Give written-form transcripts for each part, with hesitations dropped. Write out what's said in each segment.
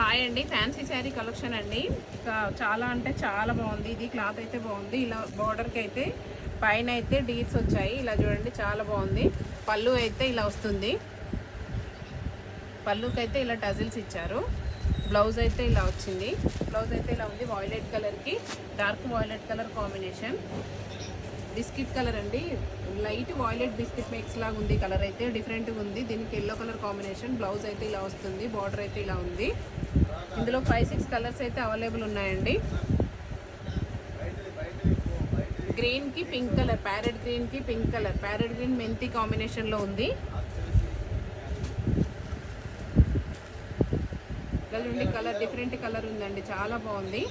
Hi అండి, fancy sari collection అండి. చాలా అంటే చాలా బాగుంది. ఇది క్లాత్ అయితే బాగుంది. ఇలా బార్డర్కి అయితే పైన అయితే డీట్స్ వచ్చాయి. ఇలా చూడండి, చాలా బాగుంది. పళ్ళు అయితే ఇలా వస్తుంది. పళ్ళుకి అయితే ఇలా టజిల్స్ ఇచ్చారు. బ్లౌజ్ అయితే ఇలా వచ్చింది. బ్లౌజ్ అయితే ఇలా ఉంది. వాయిలెట్ కలర్కి dark violet colour combination. Biscuit colour అండి, లైట్ వాయిలెట్ బిస్కెట్ మిక్స్ లాగా ఉంది. కలర్ అయితే డిఫరెంట్గా ఉంది. దీనికి ఎల్లో కలర్ కాంబినేషన్. బ్లౌజ్ అయితే ఇలా వస్తుంది. బార్డర్ అయితే ఇలా ఉంది. ఇందులో 5-6 కలర్స్ అయితే అవైలబుల్ ఉన్నాయండి. గ్రీన్కి పింక్ కలర్, ప్యారెట్ గ్రీన్కి పింక్ కలర్, ప్యారెట్ గ్రీన్ మెంతి కాంబినేషన్లో ఉంది. కలర్ డిఫరెంట్ కలర్ ఉందండి, చాలా బాగుంది.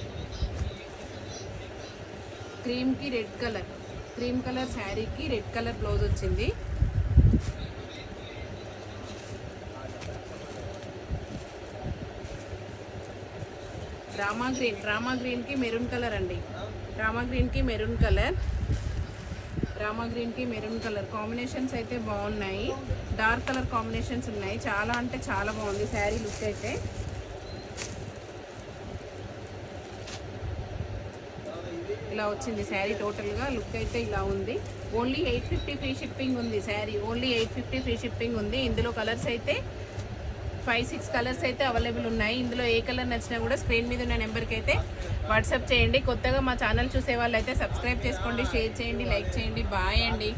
క్రీమ్కి రెడ్ కలర్, క్రీమ్ కలర్ శారీకి రెడ్ కలర్ బ్లౌజ్ వచ్చింది. డ్రామా గ్రీన్కి మెరూన్ కలర్ అండి. డ్రామా గ్రీన్కి మెరూన్ కలర్ కాంబినేషన్స్ అయితే బాగున్నాయి. డార్క్ కలర్ కాంబినేషన్స్ ఉన్నాయి. చాలా అంటే చాలా బాగుంది శారీ లుక్ అయితే. ఇలా వచ్చింది శారీ టోటల్గా. లుక్ అయితే ఇలా ఉంది. ఓన్లీ 850 ఫ్రీ షిప్పింగ్ ఉంది శారీ. ఓన్లీ 850 ఫ్రీ షిప్పింగ్ ఉంది. ఇందులో కలర్స్ అయితే 5-6 కలర్స్ అయితే అవైలబుల్ ఉన్నాయి. ఇందులో ఏ కలర్ నచ్చినా కూడా స్క్రీన్ మీద ఉన్న నెంబర్కి అయితే వాట్సాప్ చేయండి. కొత్తగా మా ఛానల్ చూసే వాళ్ళు అయితే సబ్స్క్రైబ్ చేసుకోండి, షేర్ చేయండి, లైక్ చేయండి. బాయ్ అండి.